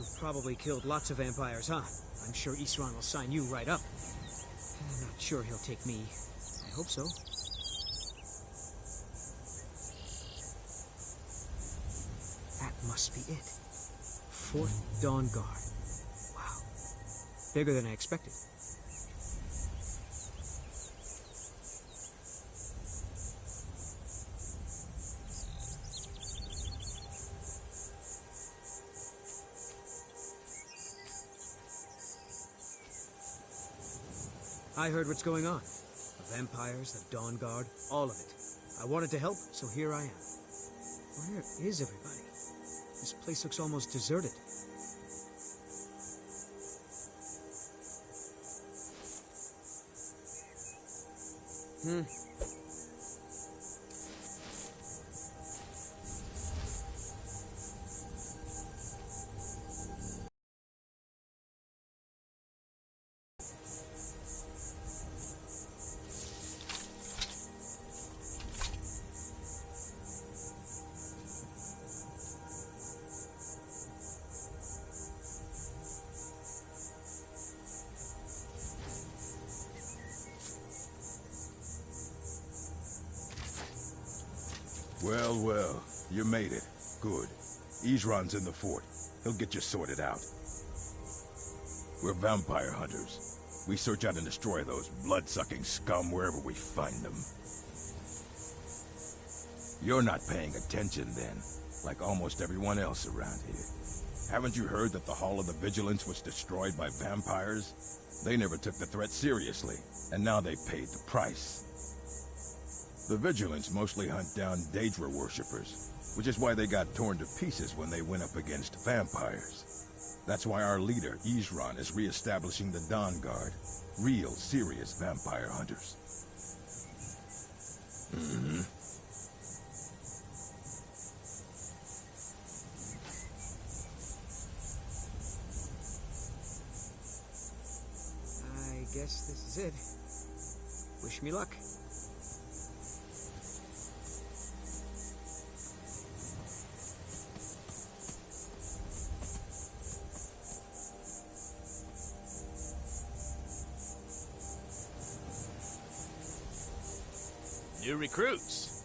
You've probably killed lots of vampires, huh? I'm sure Isran will sign you right up. I'm not sure he'll take me. I hope so. That must be it. Fort Dawn Guard. Wow. Bigger than I expected. I heard what's going on. The vampires, the Dawn Guard, all of it. I wanted to help, so here I am. Where is everybody? This place looks almost deserted. Well, well, you made it. Good. Isran's in the fort. He'll get you sorted out. We're vampire hunters. We search out and destroy those blood-sucking scum wherever we find them. You're not paying attention then, like almost everyone else around here. Haven't you heard that the Hall of the Vigilance was destroyed by vampires? They never took the threat seriously, and now they paid the price. The Vigilance mostly hunt down Daedra worshippers, which is why they got torn to pieces when they went up against vampires. That's why our leader, Isran, is re-establishing the Dawn Guard. Real, serious vampire hunters. I guess this is it. Wish me luck. New recruits.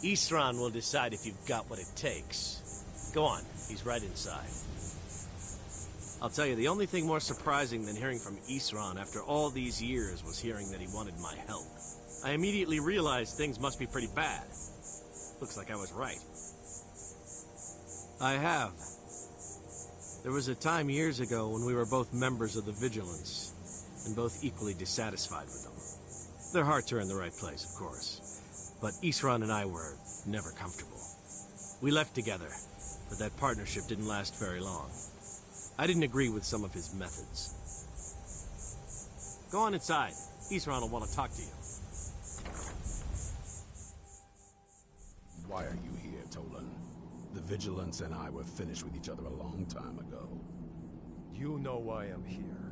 Isran will decide if you've got what it takes. Go on, he's right inside. I'll tell you, the only thing more surprising than hearing from Isran after all these years was hearing that he wanted my help. I immediately realized things must be pretty bad. Looks like I was right. I have. There was a time years ago when we were both members of the Vigilance, and both equally dissatisfied with them. Their hearts are in the right place, of course. But Isran and I were never comfortable. We left together, but that partnership didn't last very long. I didn't agree with some of his methods. Go on inside. Isran will want to talk to you. Why are you here, Tolan? The Vigilance and I were finished with each other a long time ago. You know why I'm here.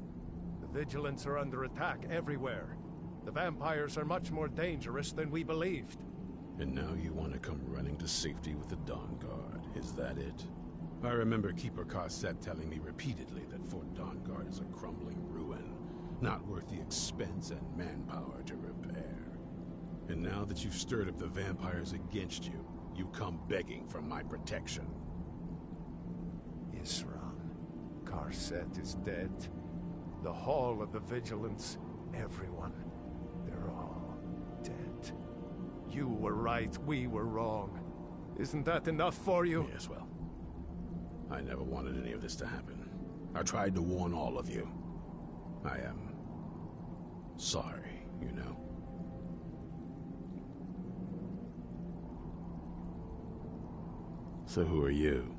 The Vigilance are under attack everywhere. The vampires are much more dangerous than we believed. And now you want to come running to safety with the Dawn Guard. Is that it? I remember Keeper Carset telling me repeatedly that Fort Dawn Guard is a crumbling ruin, not worth the expense and manpower to repair. And now that you've stirred up the vampires against you, you come begging for my protection. Isran. Carset is dead. The Hall of the Vigilance. Everyone. They're all dead. You were right, we were wrong. Isn't that enough for you? Yes, well, I never wanted any of this to happen. I tried to warn all of you. I am sorry, you know. So who are you?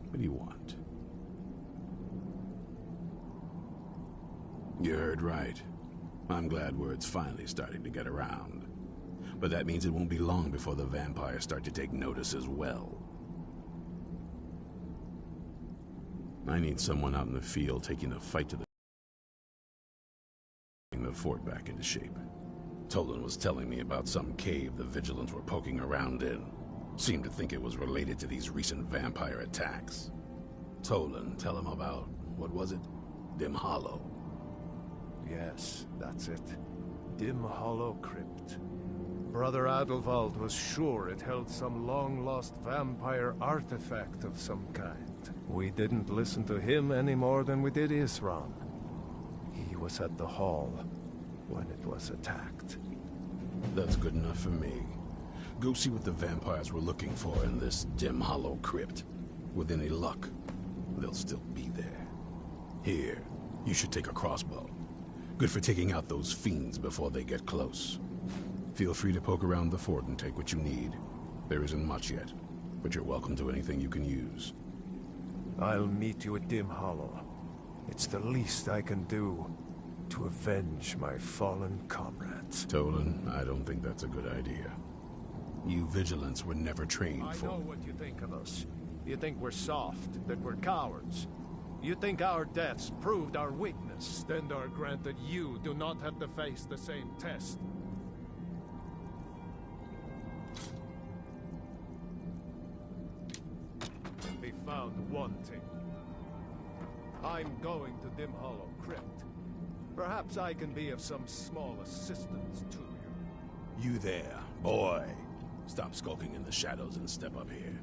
What do you want? You heard right. I'm glad word's finally starting to get around. But that means it won't be long before the vampires start to take notice as well. I need someone out in the field taking the fight to the fort back into shape. Tolan was telling me about some cave the Vigilance were poking around in. Seemed to think it was related to these recent vampire attacks. Tolan, tell him about, what was it? Dim Hollow. Yes, that's it. Dim Hollow Crypt. Brother Adelwald was sure it held some long-lost vampire artifact of some kind. We didn't listen to him any more than we did Isran. He was at the hall when it was attacked. That's good enough for me. Go see what the vampires were looking for in this Dim Hollow Crypt. With any luck, they'll still be there. Here, you should take a crossbow. Good for taking out those fiends before they get close. Feel free to poke around the fort and take what you need. There isn't much yet, but you're welcome to anything you can use. I'll meet you at Dim Hollow. It's the least I can do to avenge my fallen comrades. Tolan, I don't think that's a good idea. You Vigilants were never trained for... I know what you think of us. You think we're soft, that we're cowards. You think our deaths proved our weakness, then are granted you do not have to face the same test. Be found wanting. I'm going to Dim Hollow Crypt. Perhaps I can be of some small assistance to you. You there, boy. Stop skulking in the shadows and step up here.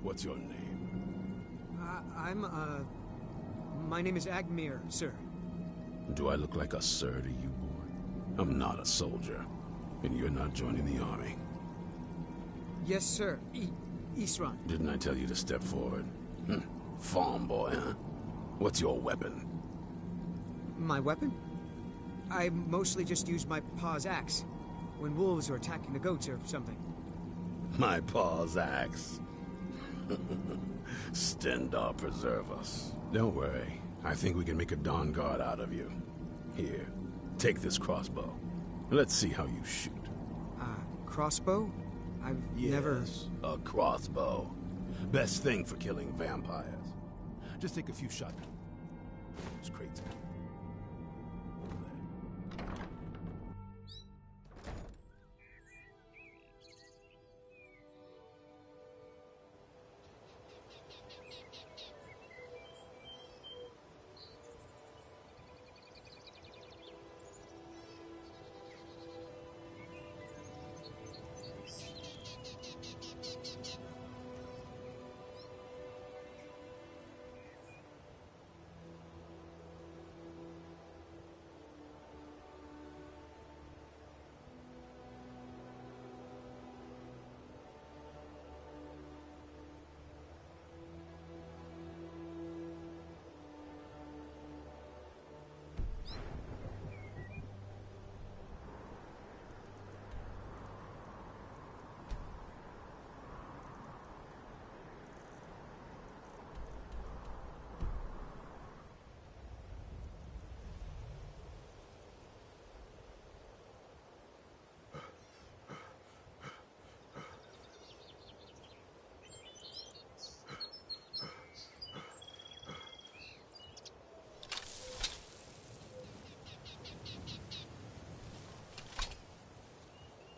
What's your name? My name is Agmir, sir. Do I look like a sir to you, boy? I'm not a soldier, and you're not joining the army. Yes, sir. Isran. Didn't I tell you to step forward? Farm boy, huh? What's your weapon? My weapon? I mostly just use my paw's axe when wolves are attacking the goats or something. My paw's axe. Stendar preserve us. Don't worry. I think we can make a Dawn Guard out of you. Here, take this crossbow. Let's see how you shoot. Crossbow? I've never... a crossbow. Best thing for killing vampires. Just take a few shots. It's crazy.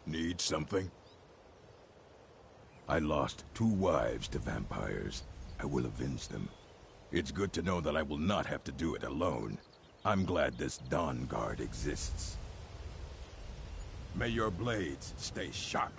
Need something? I lost 2 wives to vampires. I will avenge them. It's good to know that I will not have to do it alone. I'm glad this Dawn Guard exists. May your blades stay sharp.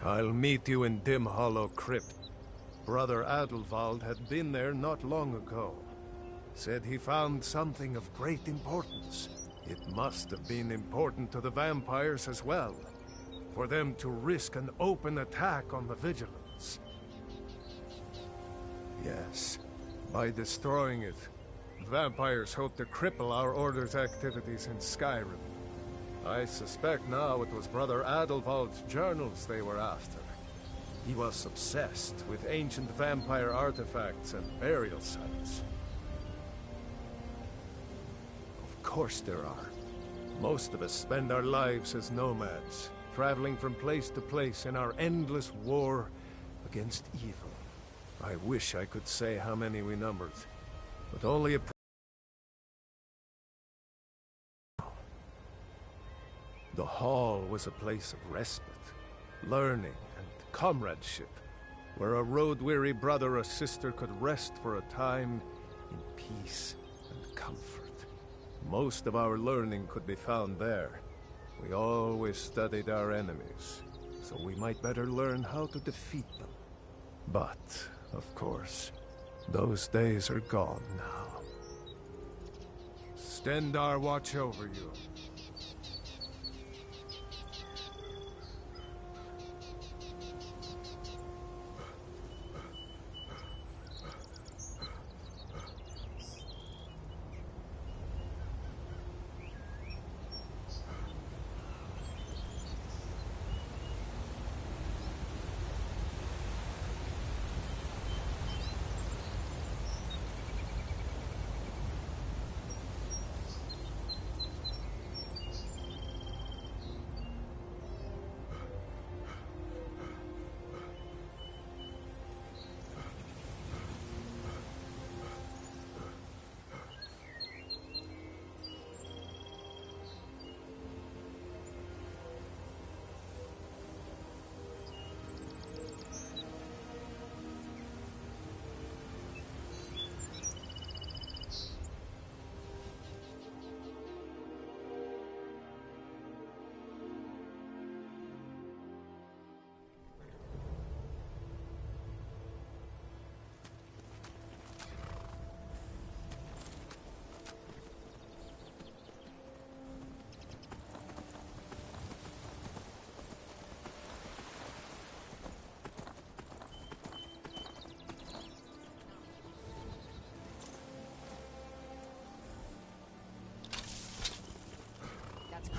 I'll meet you in Dim Hollow Crypt. Brother Adelwald had been there not long ago. Said he found something of great importance. It must have been important to the vampires as well, for them to risk an open attack on the Vigilants. Yes, by destroying it, vampires hope to cripple our Order's activities in Skyrim. I suspect now it was Brother Adelwald's journals they were after. He was obsessed with ancient vampire artifacts and burial sites. course there are. Most of us spend our lives as nomads, traveling from place to place in our endless war against evil. I wish I could say how many we numbered, but only a... The Hall was a place of respite, learning, and comradeship, where a road-weary brother or sister could rest for a time in peace and comfort. Most of our learning could be found there. We always studied our enemies, so we might better learn how to defeat them. But, of course, those days are gone now. Stendarr watch over you.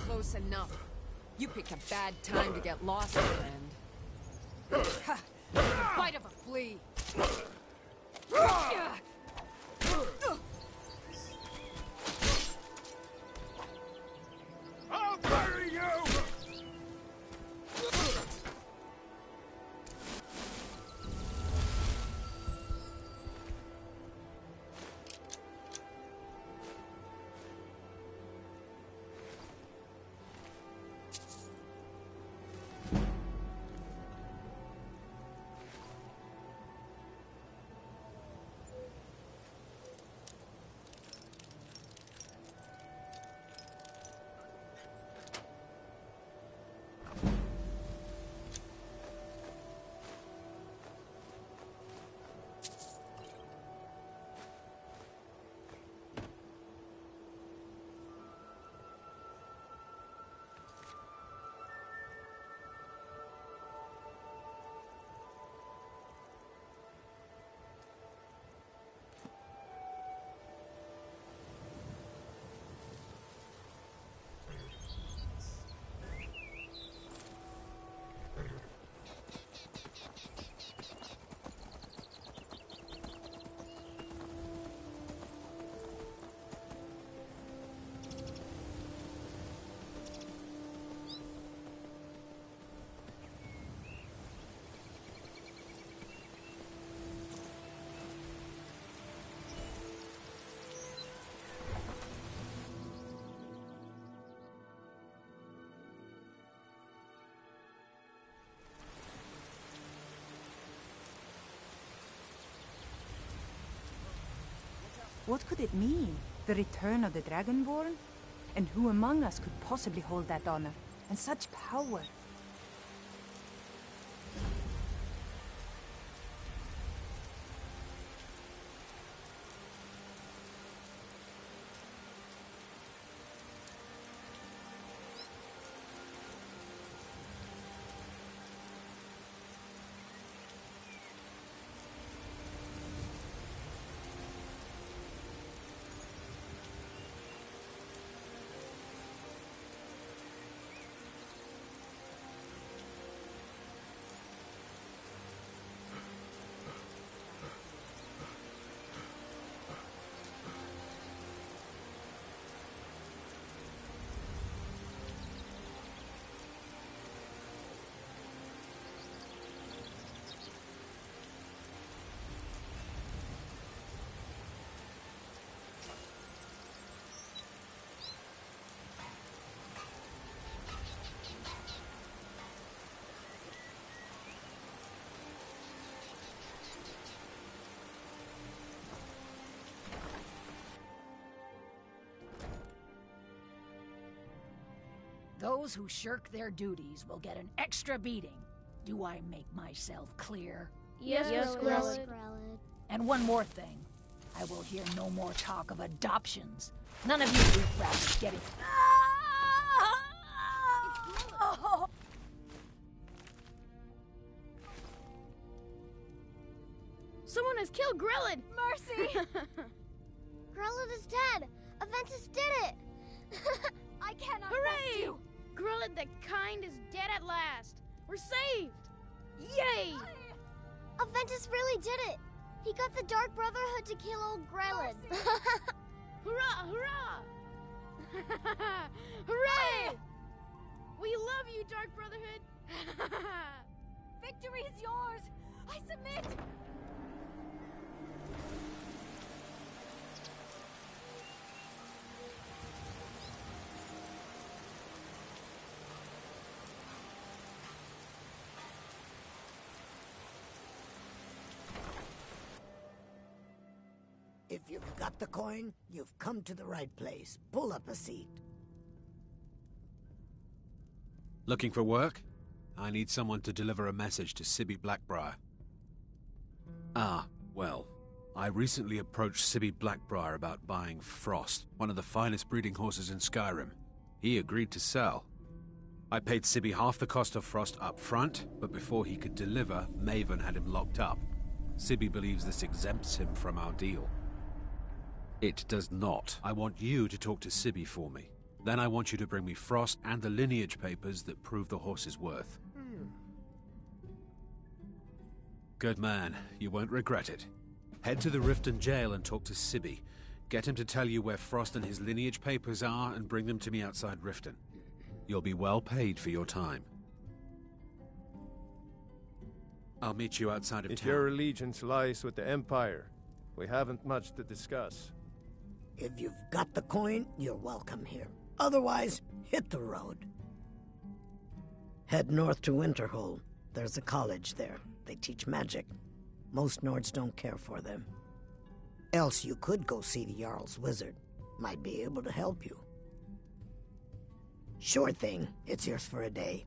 Close enough. You picked a bad time to get lost, friend. Ha! The bite of a flea. I'll bury you! What could it mean? The return of the Dragonborn? And who among us could possibly hold that honor? And such power? Those who shirk their duties will get an extra beating. Do I make myself clear? Yes, Grelid. And one more thing. I will hear no more talk of adoptions. None of you riffraff is getting... Someone has killed Grelid! Mercy! Grelid is dead! Aventus did it! I cannot Hooray! rest you! Grelid the Kind is dead at last! We're saved! Yay! Aventus really did it! He got the Dark Brotherhood to kill old Grelid! Hurrah! Hurrah! Hooray! We love you, Dark Brotherhood! Victory is yours! I submit! If you've got the coin, you've come to the right place. Pull up a seat. Looking for work? I need someone to deliver a message to Sibby Blackbriar. Ah, well, I recently approached Sibby Blackbriar about buying Frost, one of the finest breeding horses in Skyrim. He agreed to sell. I paid Sibby half the cost of Frost up front, but before he could deliver, Maven had him locked up. Sibby believes this exempts him from our deal. It does not. I want you to talk to Sibby for me. Then I want you to bring me Frost and the lineage papers that prove the horse's worth. Good man. You won't regret it. Head to the Riften jail and talk to Sibby. Get him to tell you where Frost and his lineage papers are and bring them to me outside Riften. You'll be well paid for your time. I'll meet you outside of If town. your allegiance lies with the Empire, we haven't much to discuss. If you've got the coin, you're welcome here. Otherwise, hit the road. Head north to Winterhold. There's a college there. They teach magic. Most Nords don't care for them. Else you could go see the Jarl's wizard. Might be able to help you. Sure thing. It's yours for a day.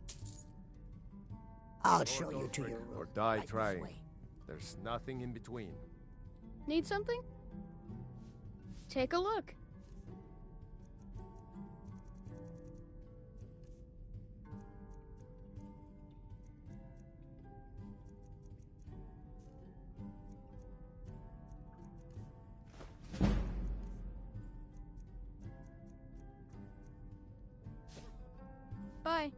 I'll show you to your room. Or die right this trying. way. There's nothing in between. Need something? Take a look. Bye.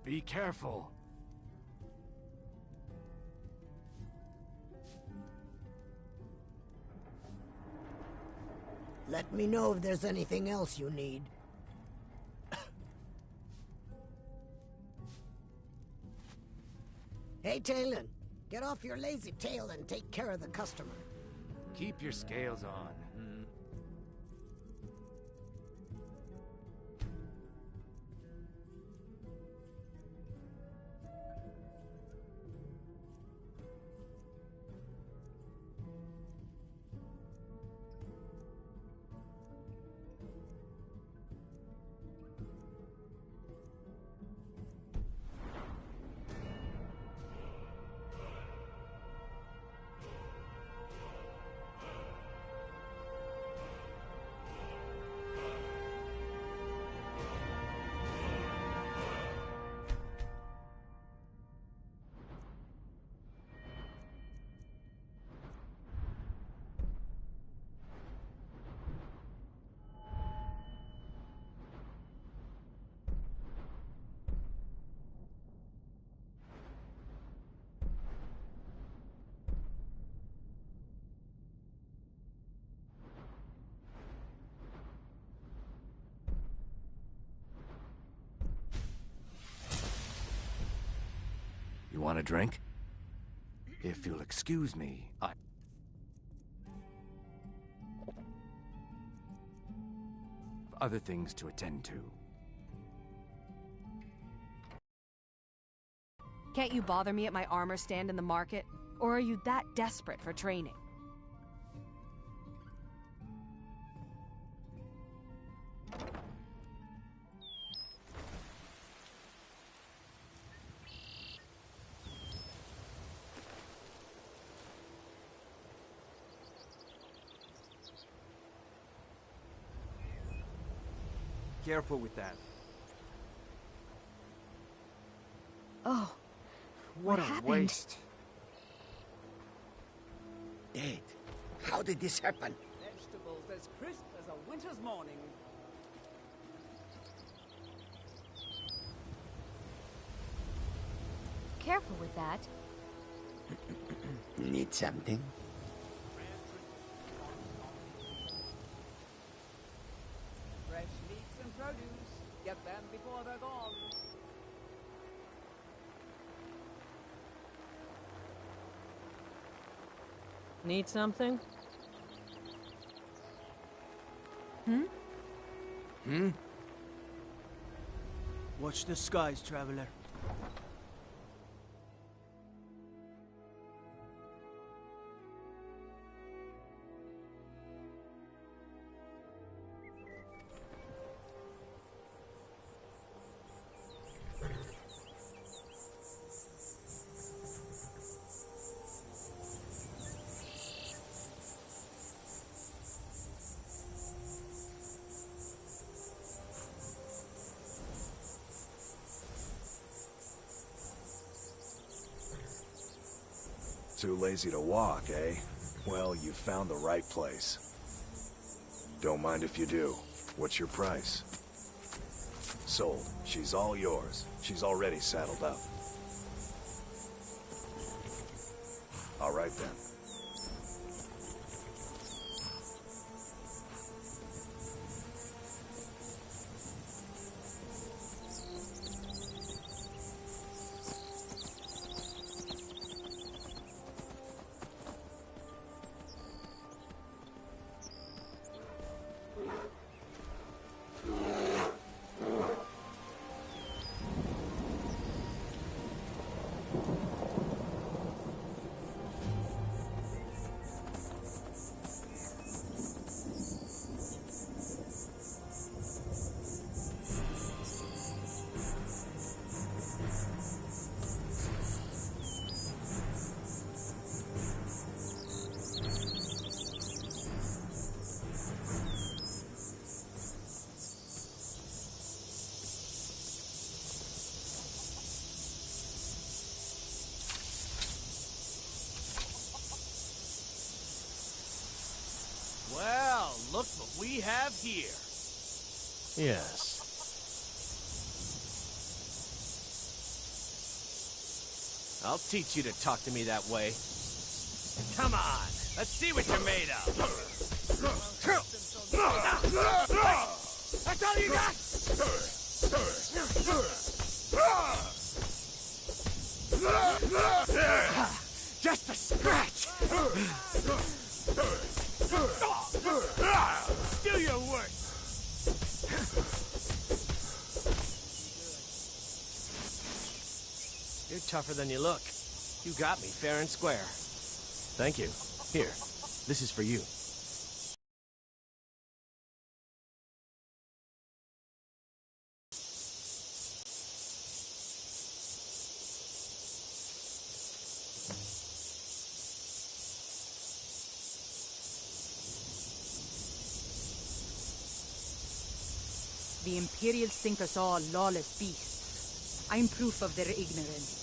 Be careful. Let me know if there's anything else you need. Hey, Talon. Get off your lazy tail and take care of the customer. Keep your scales on. You want a drink? If you'll excuse me, I... other things to attend to. Can't you bother me at my armor stand in the market? Or are you that desperate for training? Careful with that. Oh, What a happened? waste. Dead. How did this happen? Vegetables as crisp as a winter's morning. Careful with that. Need something? Fresh meats and produce. Get them before they're gone. Need something? Watch the skies, traveler. Too lazy to walk, eh? Well, you found the right place. Don't mind if you do. What's your price? Sold. She's all yours. She's already saddled up. All right then. Well, look what we have here. Yes. I'll teach you to talk to me that way. Come on, let's see what you're made of. That's all you got? Just a scratch. Do your worst. You're tougher than you look. You got me fair and square. Thank you. Here, this is for you. The Imperials think us all lawless beasts. I'm proof of their ignorance.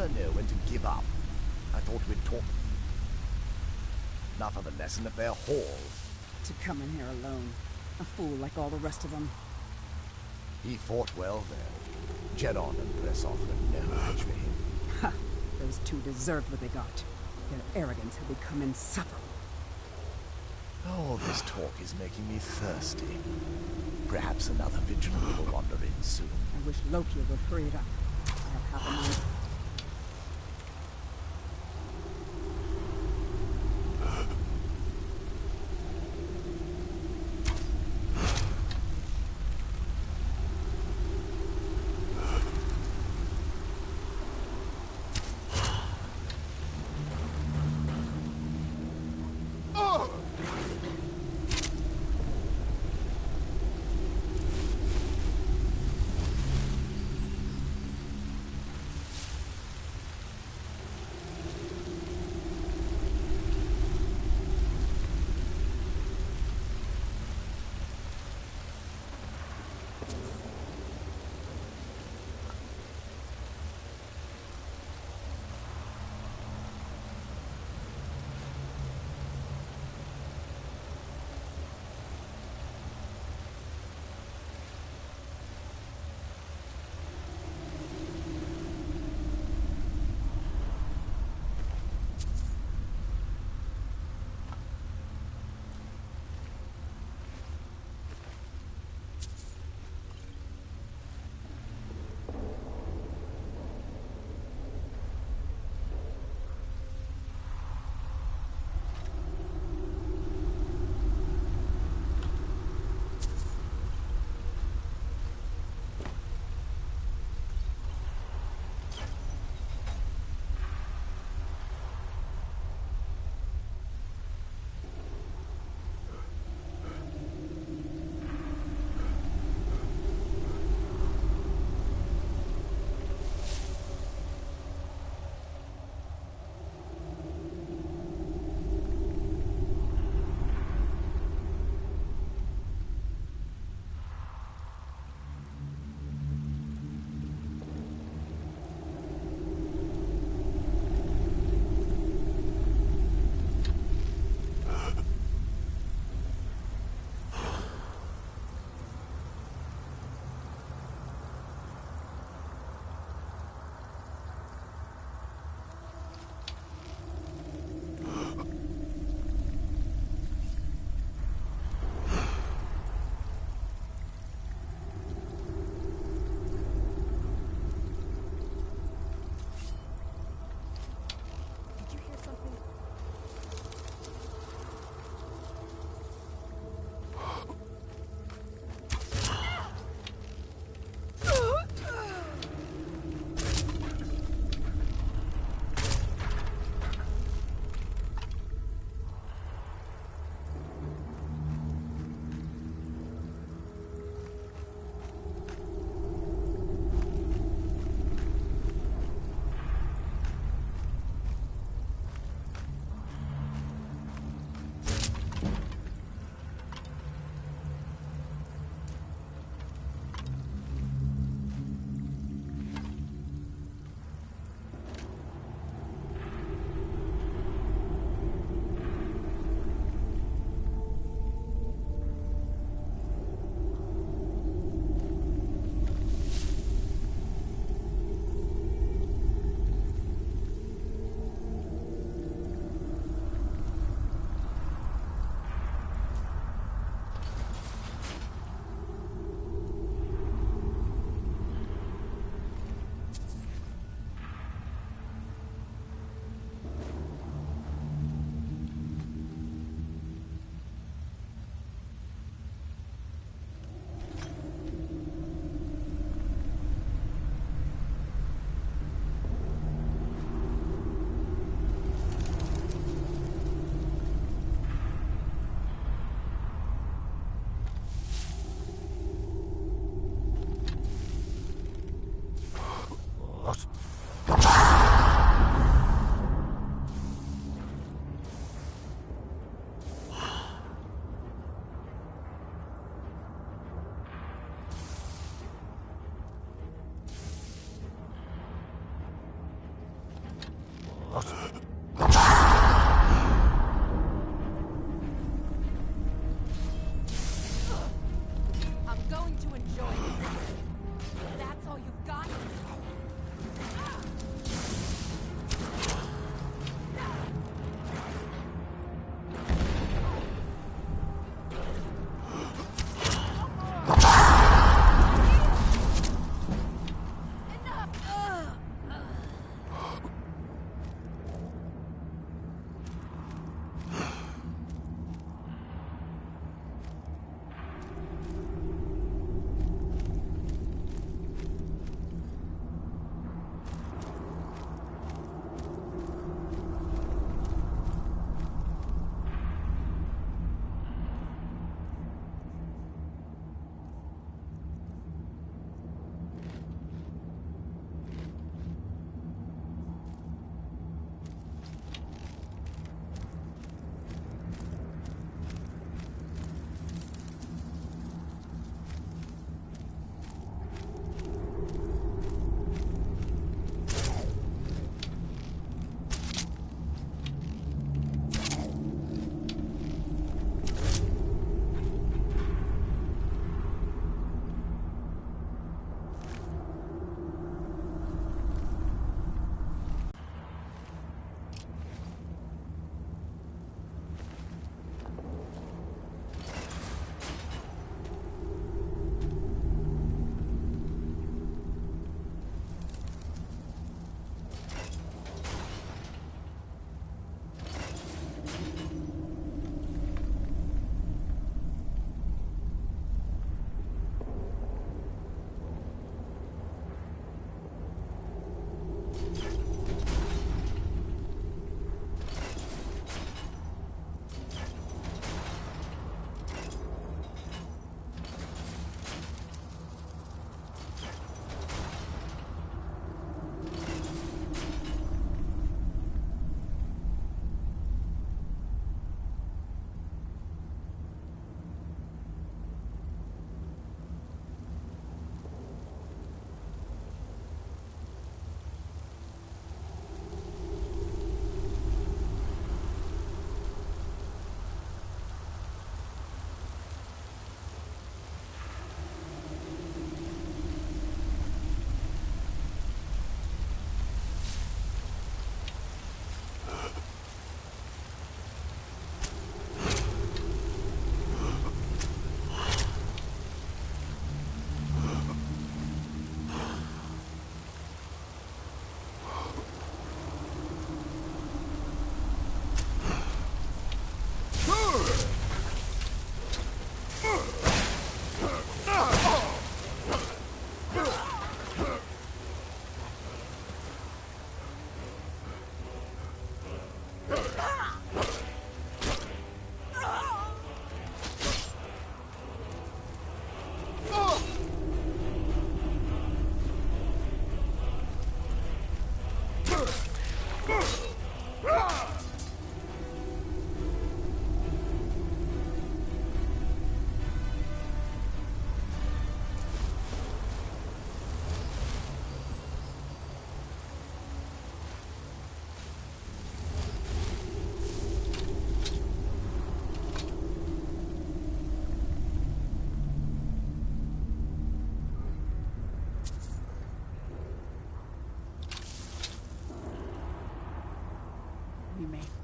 never know when to give up. I thought we'd talk. Enough of a lesson at their halls. To come in here alone. A fool like all the rest of them. He fought well there. Jedon and Bressoff were no match for him. Ha! Those two deserved what they got. Their arrogance had become insufferable. All this talk is making me thirsty. Perhaps another vigilant will wander in soon. I wish Loki would hurry it up. I have half a mind.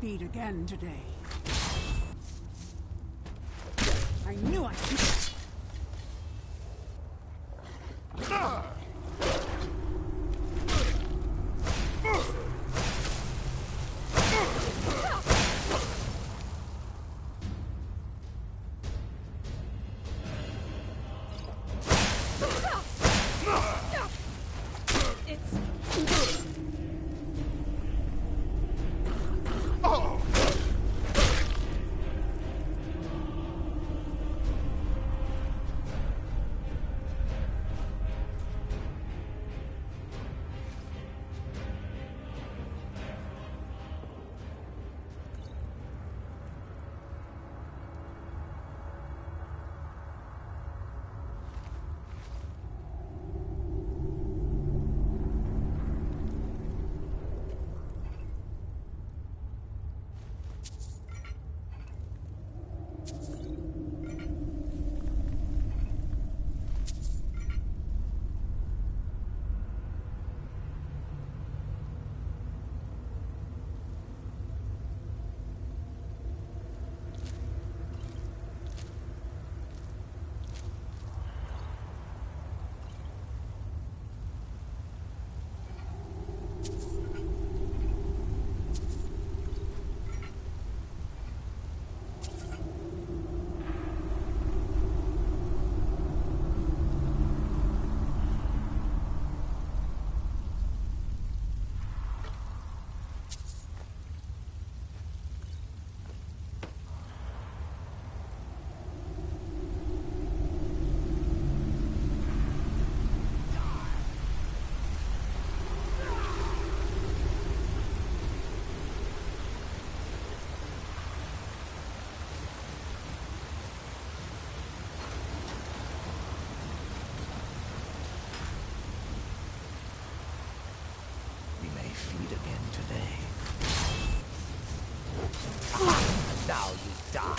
feed again today. I knew I could. Feed again today. Now you die.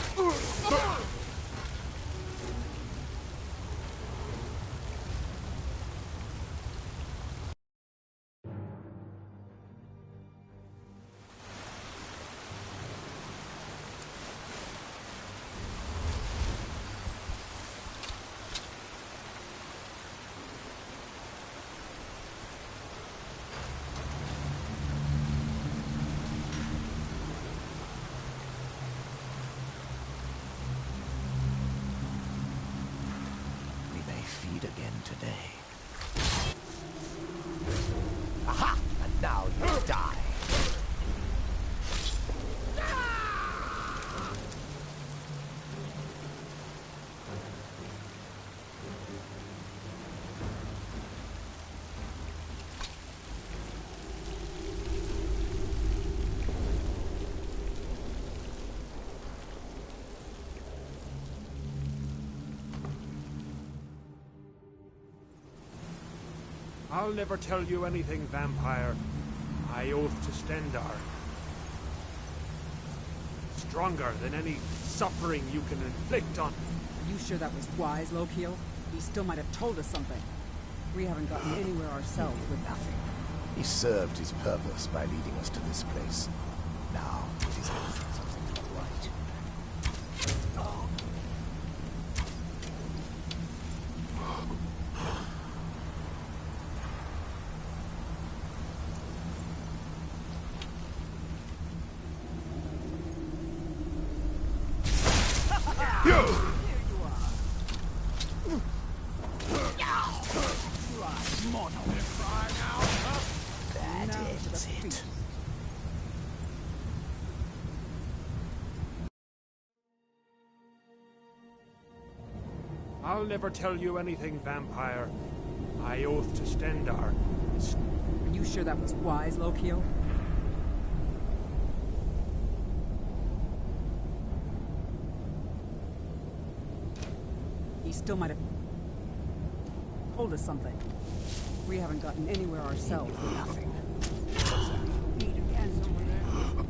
Feed again today. Aha! And now you die. I'll never tell you anything, vampire. I oath to Stendar. Stronger than any suffering you can inflict on. Are you sure that was wise, Lokio? He still might have told us something. We haven't gotten anywhere ourselves with nothing. He served his purpose by leading us to this place. Now it is our something to do right. I'll never tell you anything, vampire. I oath to Stendar. Are you sure that was wise, Lokio? He still might have told us something. We haven't gotten anywhere ourselves with nothing. Meet again over there.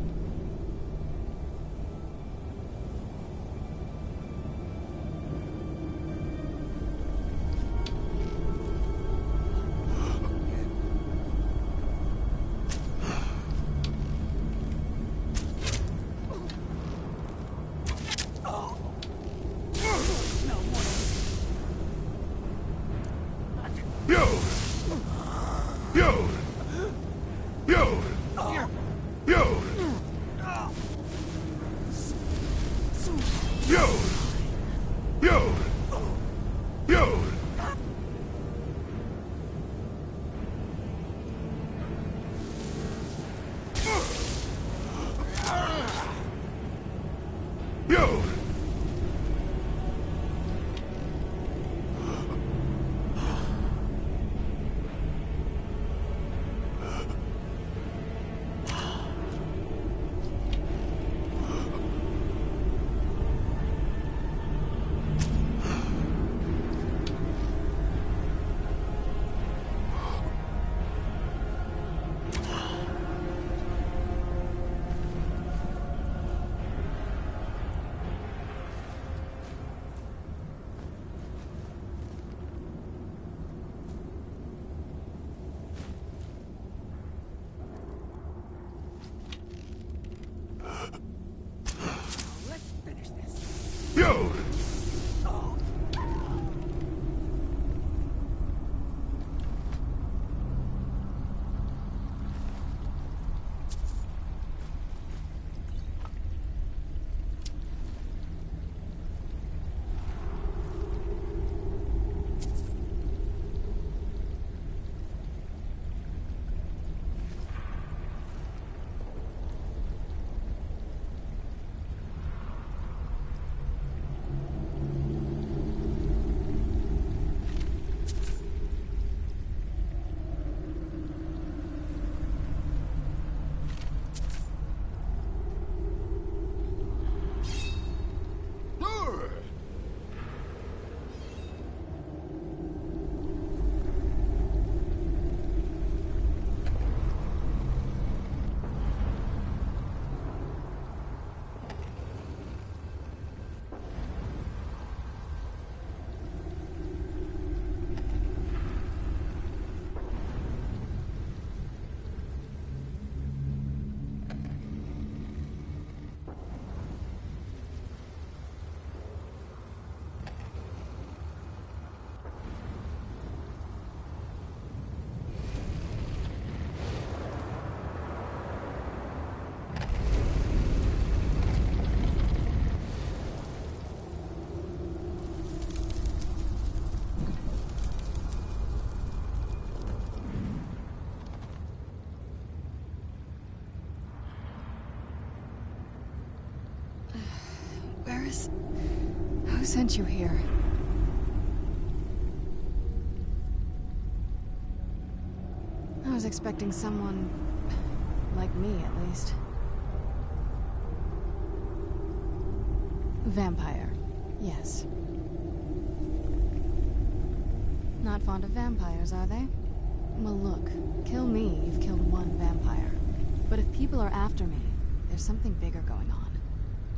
Who sent you here? I was expecting someone... like me, at least. Vampire, yes. Not fond of vampires, are they? Well, look. Kill me, you've killed one vampire. But if people are after me, there's something bigger going on.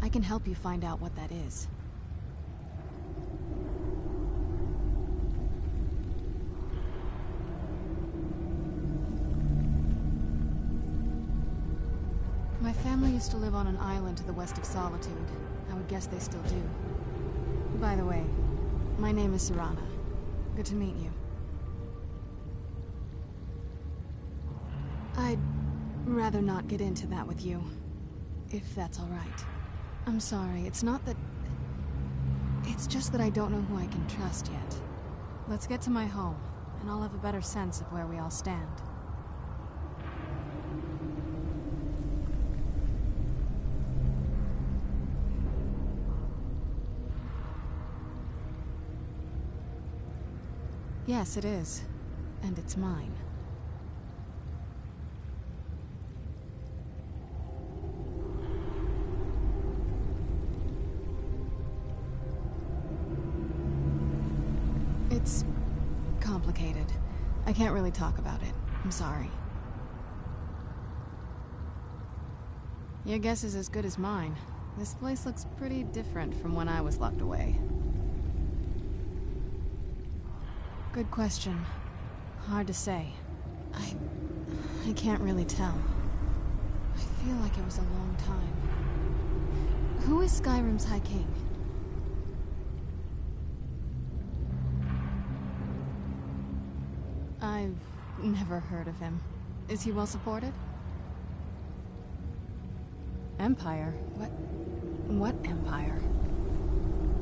I can help you find out what that is. My family used to live on an island to the west of Solitude. I would guess they still do. By the way, my name is Serana. Good to meet you. I'd rather not get into that with you, if that's all right. I'm sorry, it's not that... It's just that I don't know who I can trust yet. Let's get to my home, and I'll have a better sense of where we all stand. Yes, it is. And it's mine. It's complicated. I can't really talk about it. I'm sorry. Your guess is as good as mine. This place looks pretty different from when I was locked away. Good question. Hard to say. I can't really tell. I feel like it was a long time. Who is Skyrim's High King? I've never heard of him. Is he well supported? Empire? What empire?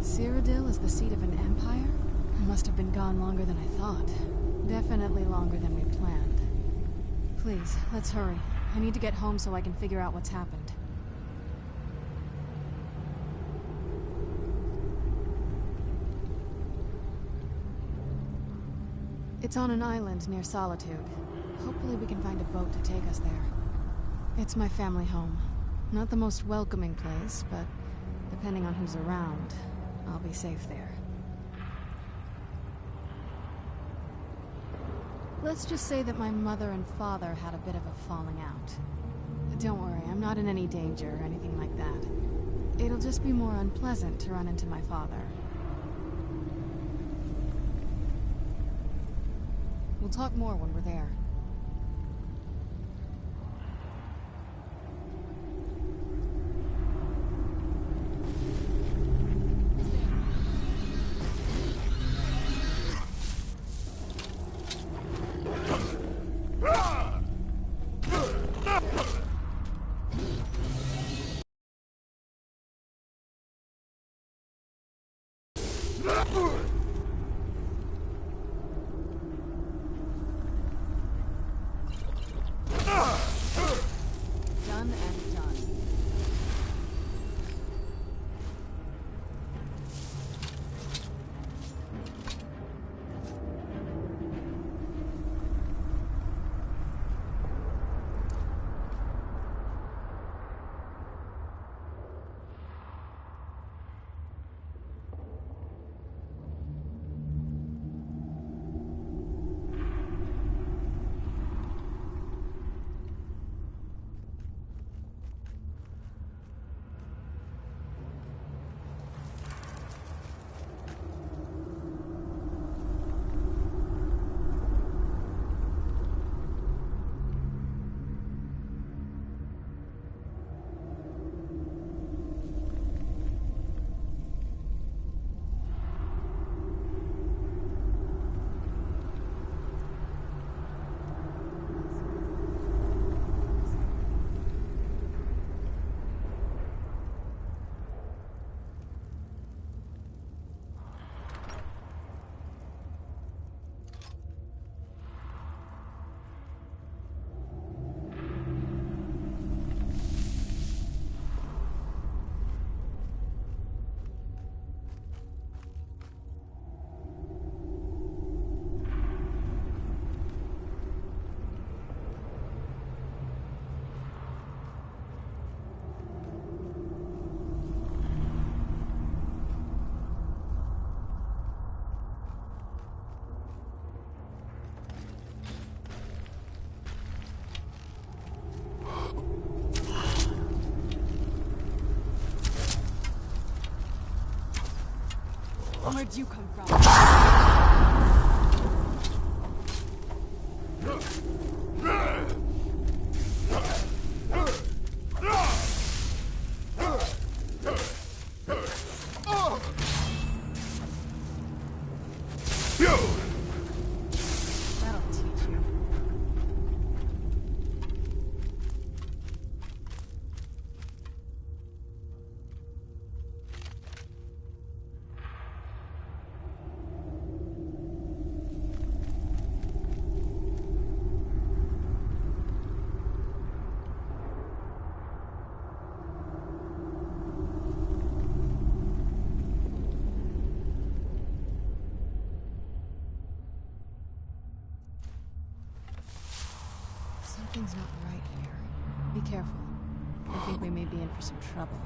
Cyrodiil is the seat of an empire? It must have been gone longer than I thought. Definitely longer than we planned. Please, let's hurry. I need to get home so I can figure out what's happened. It's on an island near Solitude. Hopefully we can find a boat to take us there. It's my family home. Not the most welcoming place, but depending on who's around, I'll be safe there. Let's just say that my mother and father had a bit of a falling out. Don't worry, I'm not in any danger or anything like that. It'll just be more unpleasant to run into my father. We'll talk more when we're there. Done and done. Where'd you come from? That'll teach you. Something's not right here. Be careful. I think we may be in for some trouble.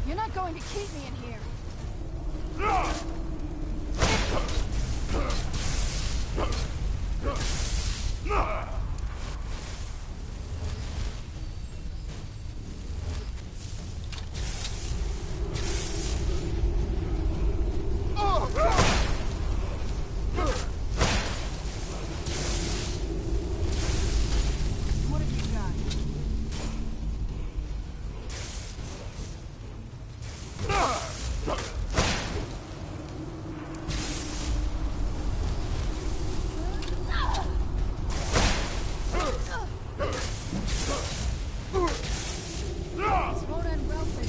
You're not going to keep me in here. What have you got? Slow down well for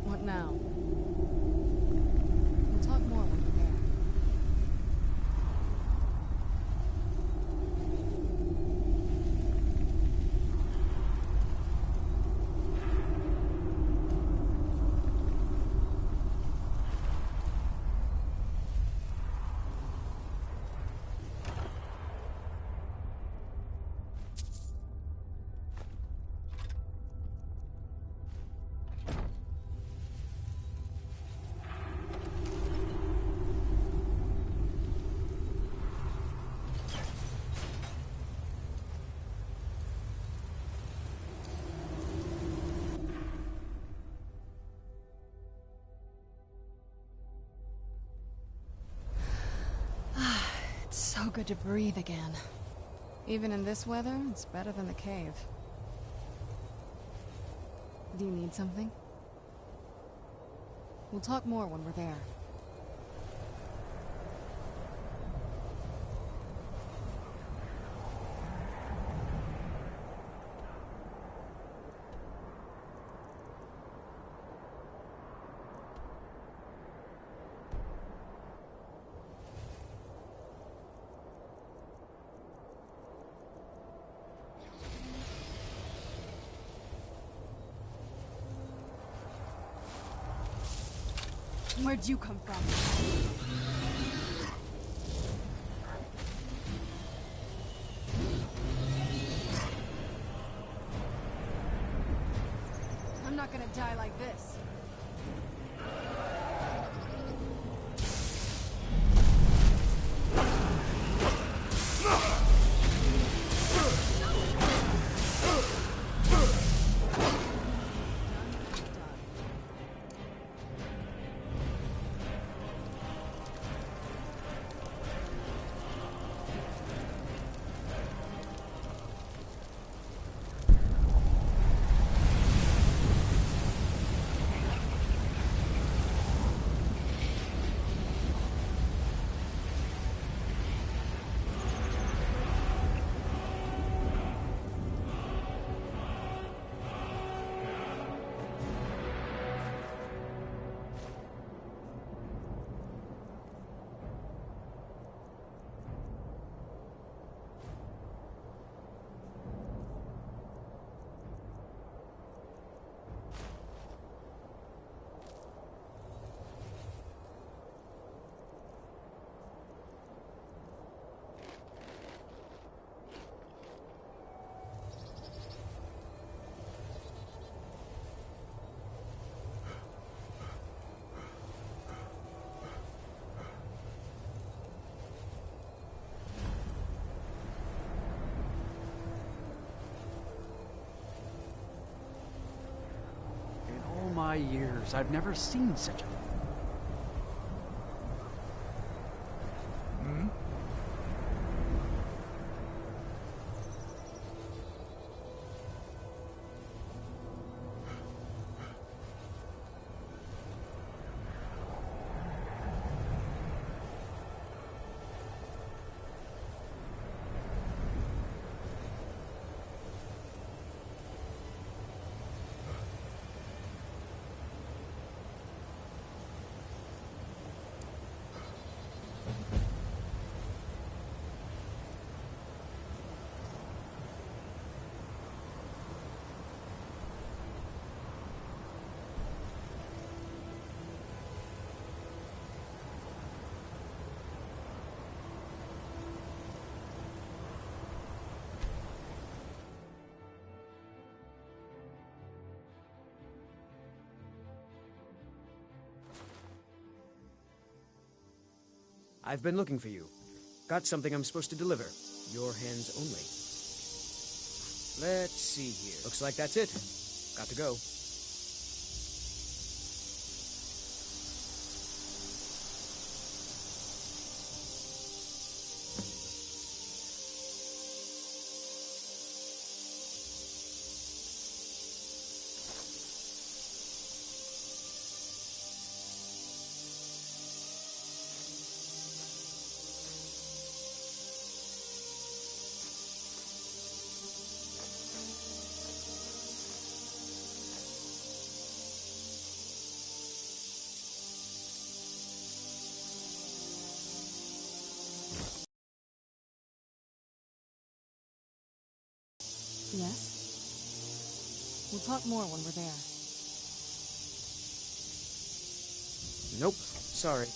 What now? We'll talk more when we're there. It's so good to breathe again. Even in this weather, it's better than the cave. Do you need something? We'll talk more when we're there. Where'd you come from? I'm not gonna die like this. In all my years, I've never seen such a... I've been looking for you. Got something I'm supposed to deliver. Your hands only. Let's see here. Looks like that's it. Got to go. Yes? We'll talk more when we're there. Nope. Sorry.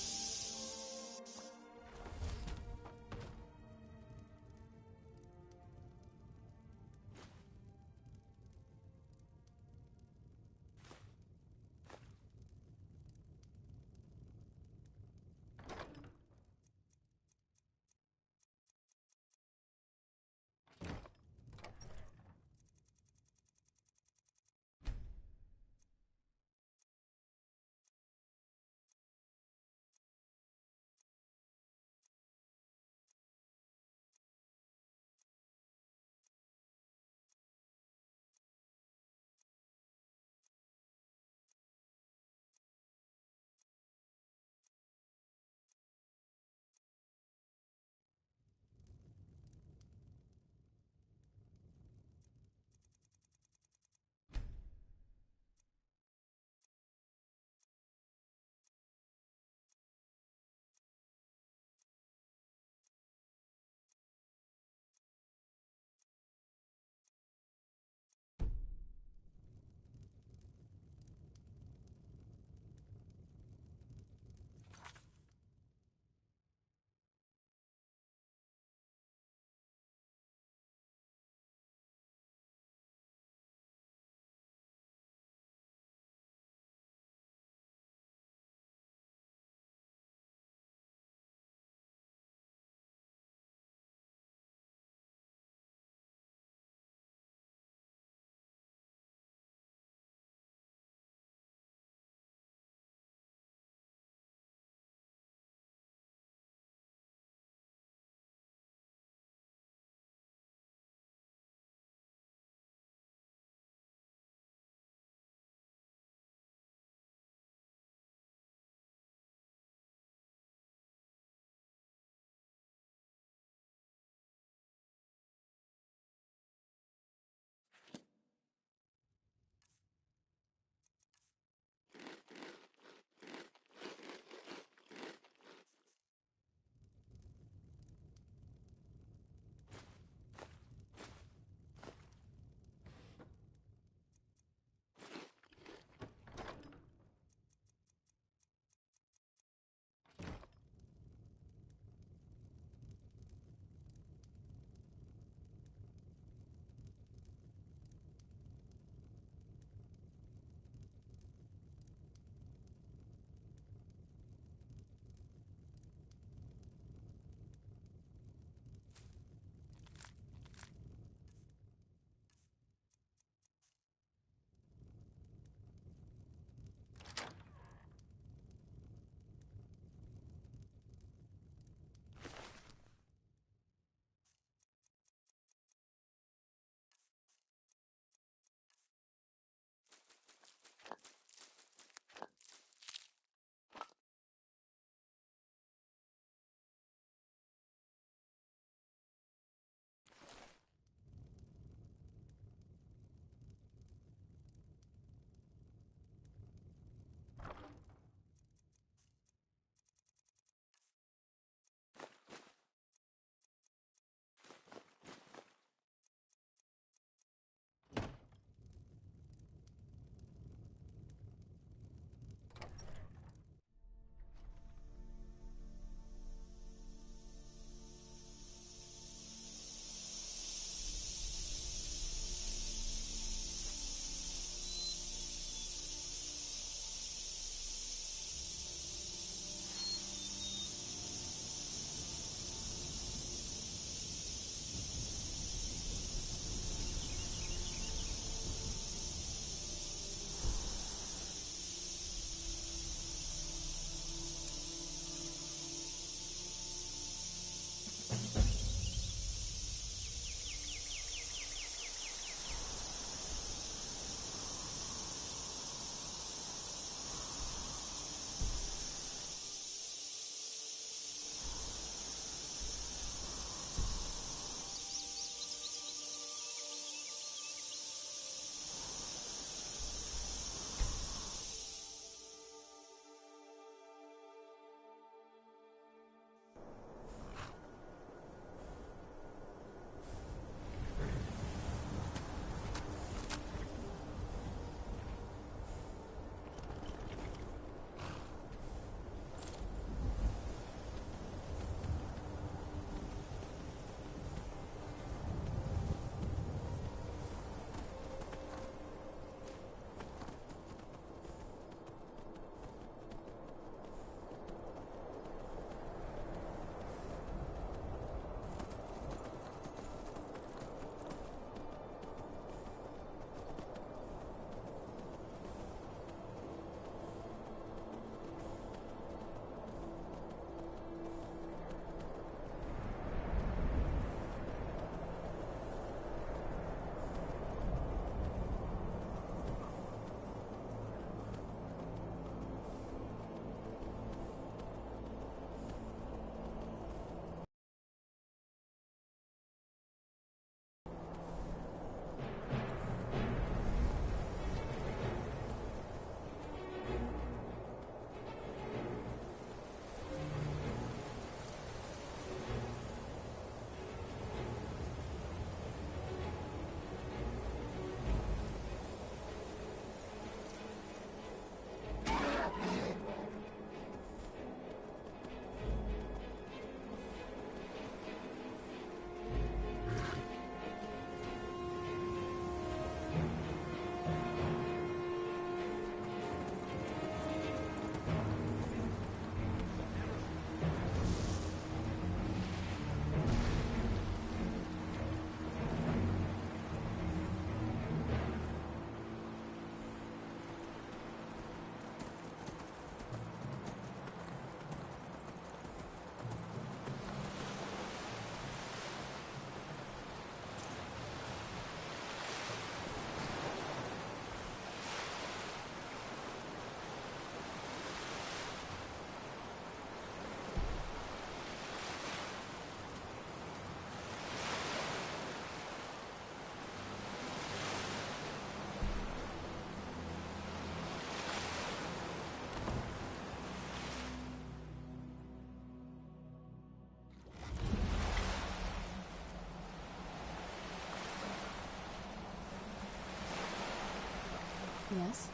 Yes?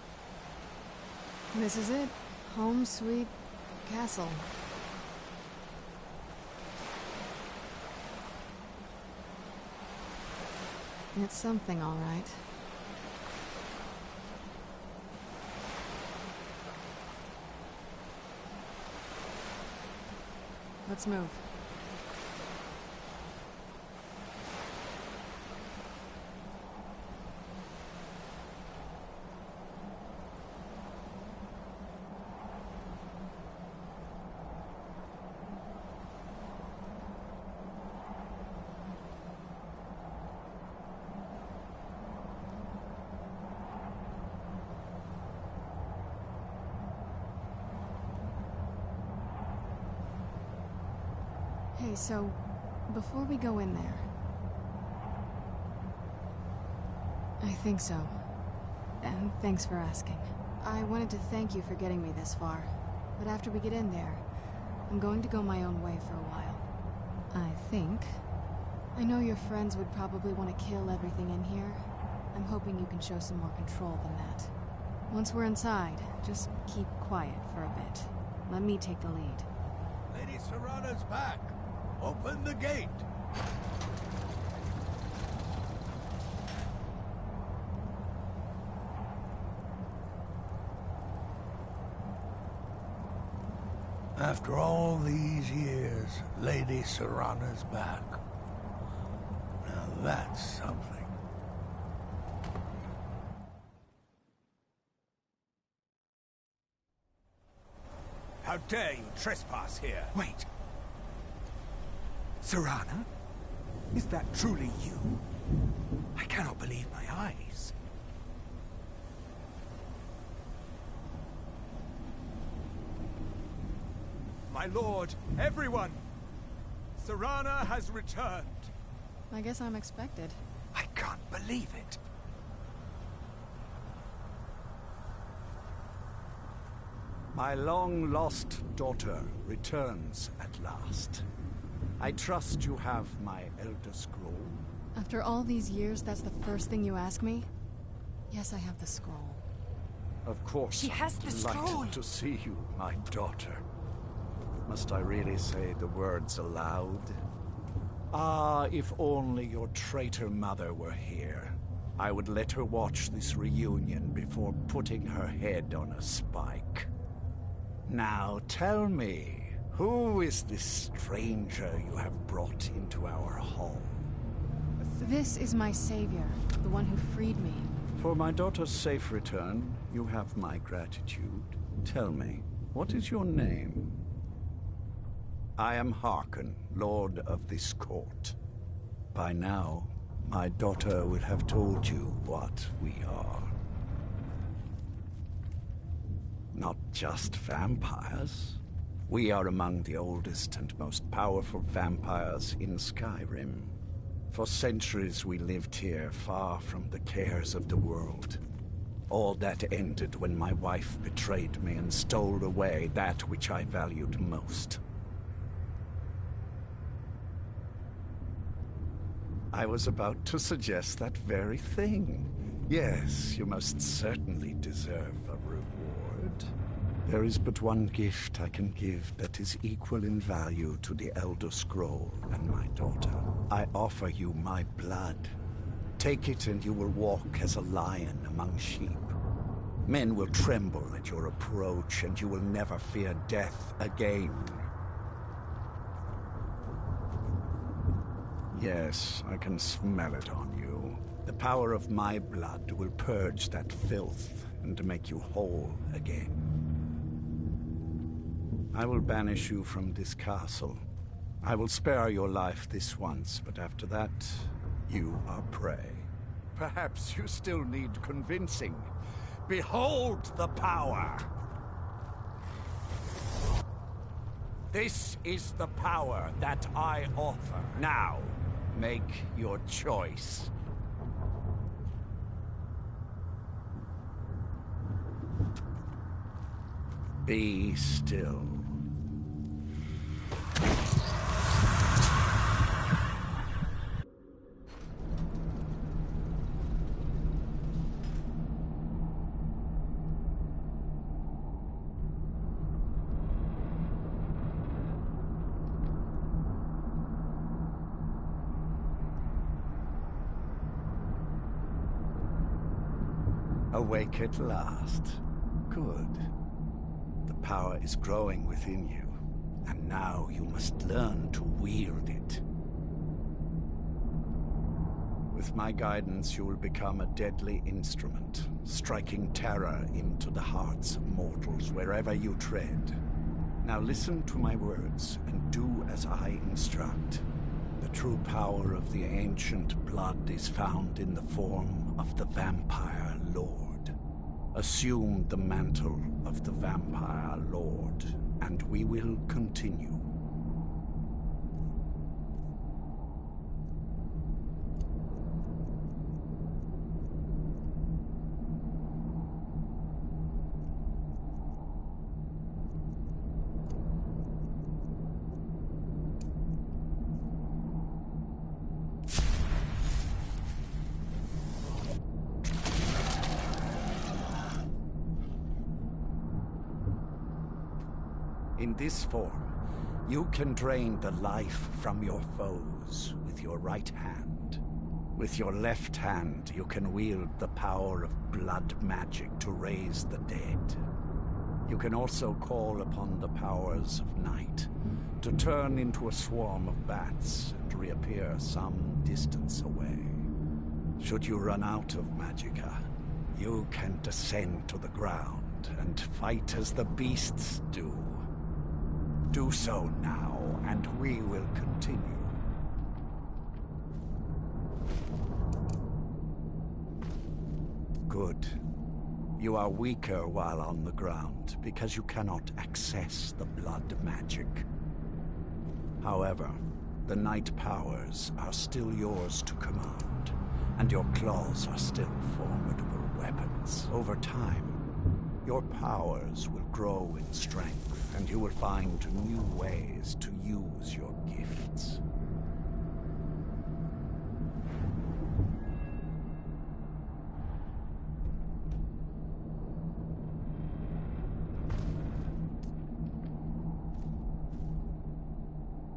This is it. Home sweet castle. It's something, all right. Let's move. Hey, so, before we go in there... I think so. And thanks for asking. I wanted to thank you for getting me this far. But after we get in there, I'm going to go my own way for a while. I think. I know your friends would probably want to kill everything in here. I'm hoping you can show some more control than that. Once we're inside, just keep quiet for a bit. Let me take the lead. Lady Serrana's back. Open the gate. After all these years, Lady Serrana's back. Now that's something. How dare you trespass here? Wait. Serrana? Is that truly you? I cannot believe my eyes. My lord, everyone! Serrana has returned. I guess I'm expected. I can't believe it. My long-lost daughter returns at last. I trust you have my Elder Scroll. After all these years, that's the first thing you ask me? Yes, I have the scroll. Of course, She has the scroll! delighted to see you, my daughter. Must I really say the words aloud? Ah, if only your traitor mother were here. I would let her watch this reunion before putting her head on a spike. Now tell me, who is this stranger you have brought into our home? This is my savior, the one who freed me. For my daughter's safe return, you have my gratitude. Tell me, what is your name? I am Harkon, Lord of this court. By now, my daughter will have told you what we are. Not just vampires. We are among the oldest and most powerful vampires in Skyrim. For centuries we lived here, far from the cares of the world. All that ended when my wife betrayed me and stole away that which I valued most. I was about to suggest that very thing. Yes, you most certainly deserve a reward. There is but one gift I can give that is equal in value to the Elder Scroll and my daughter. I offer you my blood. Take it and you will walk as a lion among sheep. Men will tremble at your approach and you will never fear death again. Yes, I can smell it on you. The power of my blood will purge that filth and make you whole again. I will banish you from this castle. I will spare your life this once, but after that, you are prey. Perhaps you still need convincing. Behold the power! This is the power that I offer. Now, make your choice. Be still. Awake at last. Good. The power is growing within you, and now you must learn to wield it. With my guidance, you will become a deadly instrument, striking terror into the hearts of mortals wherever you tread. Now listen to my words, and do as I instruct. The true power of the ancient blood is found in the form of the Vampire Lord. Assume the mantle of the Vampire Lord, and we will continue. In this form, you can drain the life from your foes with your right hand. With your left hand, you can wield the power of blood magic to raise the dead. You can also call upon the powers of night to turn into a swarm of bats and reappear some distance away. Should you run out of magicka, you can descend to the ground and fight as the beasts do. Do so now, and we will continue. Good. You are weaker while on the ground, because you cannot access the blood magic. However, the night powers are still yours to command, and your claws are still formidable weapons. Over time, your powers will grow in strength, and you will find new ways to use your gifts.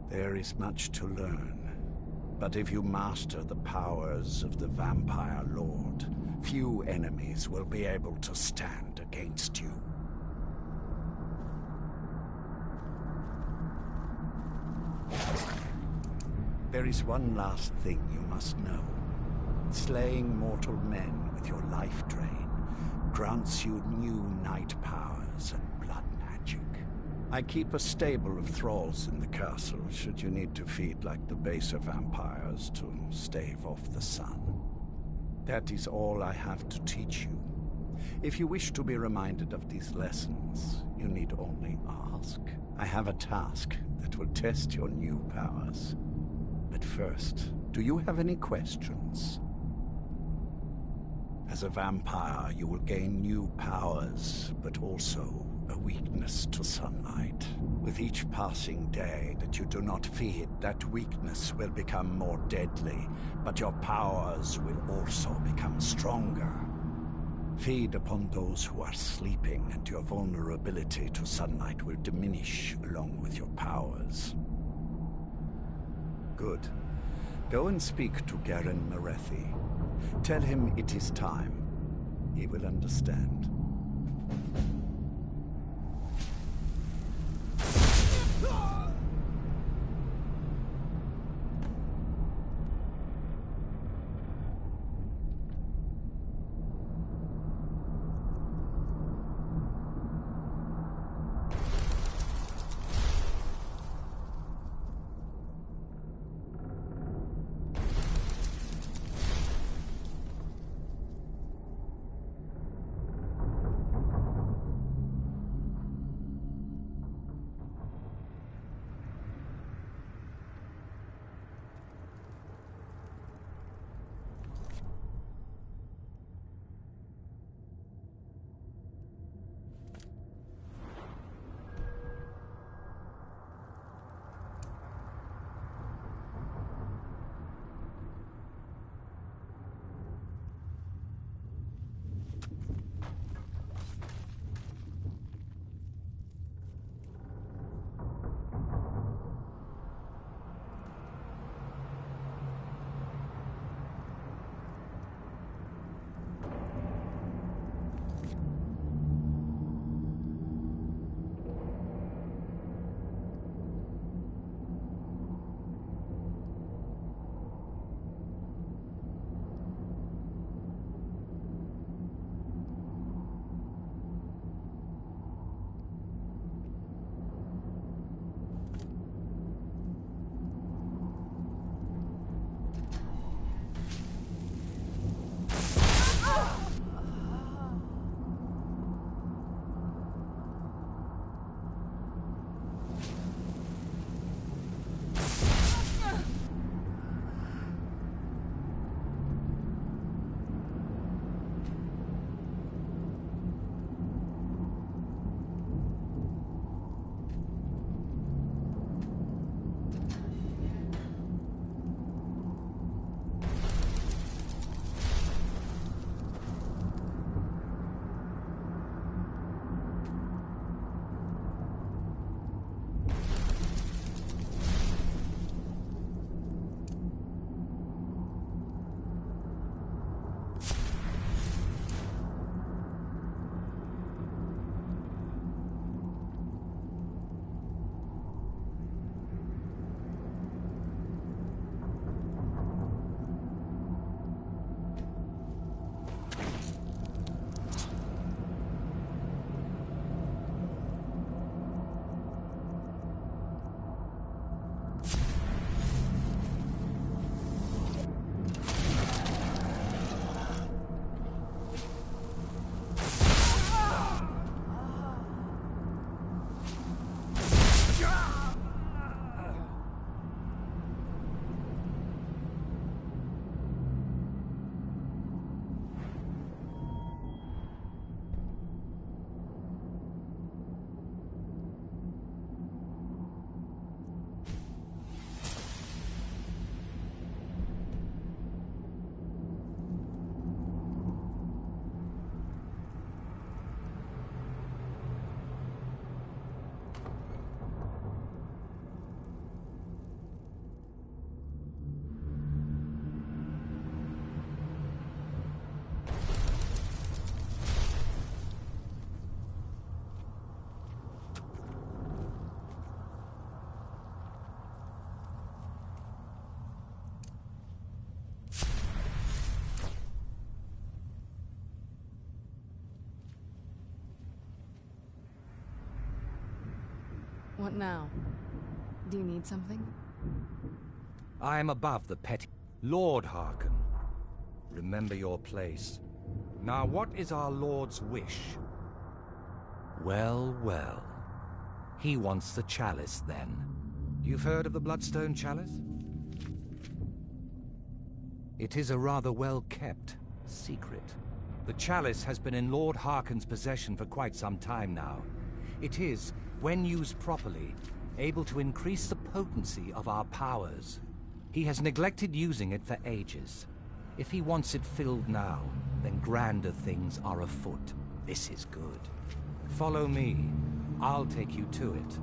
There is much to learn, but if you master the powers of the Vampire Lord, few enemies will be able to stand against you. There is one last thing you must know. Slaying mortal men with your life drain grants you new night powers and blood magic. I keep a stable of thralls in the castle should you need to feed like the baser vampires to stave off the sun. That is all I have to teach you. If you wish to be reminded of these lessons, you need only ask. I have a task that will test your new powers. But first, do you have any questions? As a vampire, you will gain new powers, but also a weakness to sunlight. With each passing day that you do not feed, that weakness will become more deadly, but your powers will also become stronger. Feed upon those who are sleeping, and your vulnerability to sunlight will diminish along with your powers. Good. Go and speak to Garen Marethi. Tell him it is time. He will understand. What now? Do you need something? I am above the petty. Lord Harkon, remember your place. Now, what is our Lord's wish? Well, well. He wants the chalice, then. You've heard of the Bloodstone Chalice? It is a rather well-kept secret. The chalice has been in Lord Harkon's possession for quite some time now. It is, when used properly, able to increase the potency of our powers. He has neglected using it for ages. If he wants it filled now, then grander things are afoot. This is good. Follow me. I'll take you to it.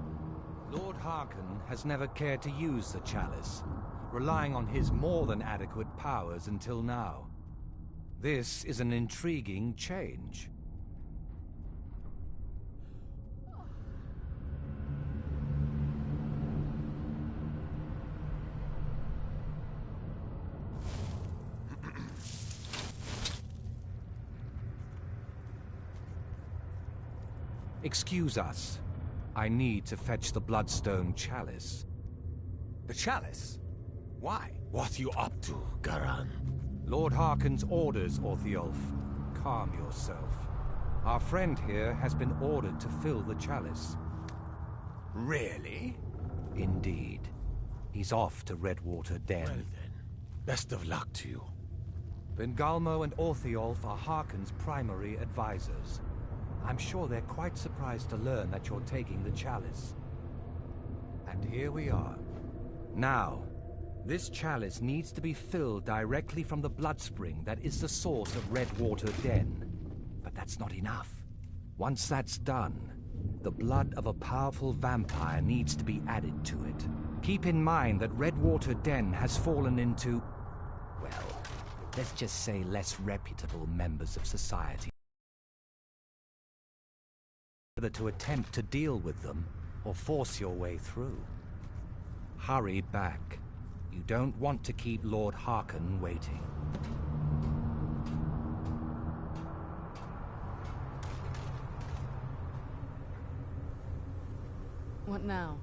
Lord Harkon has never cared to use the chalice, relying on his more than adequate powers until now. This is an intriguing change. Excuse us. I need to fetch the Bloodstone Chalice. The chalice? Why? What you up to, Garan? Lord Harkon's orders, Orthiolf. Calm yourself. Our friend here has been ordered to fill the chalice. Really? Indeed. He's off to Redwater Den. Well then, best of luck to you. Bengalmo and Orthiolf are Harkon's primary advisors. I'm sure they're quite surprised to learn that you're taking the chalice. And here we are. Now, this chalice needs to be filled directly from the blood spring that is the source of Redwater Den. But that's not enough. Once that's done, the blood of a powerful vampire needs to be added to it. Keep in mind that Redwater Den has fallen into, well, let's just say less reputable members of society. Whether to attempt to deal with them or force your way through. Hurry back. You don't want to keep Lord Harkon waiting. What now?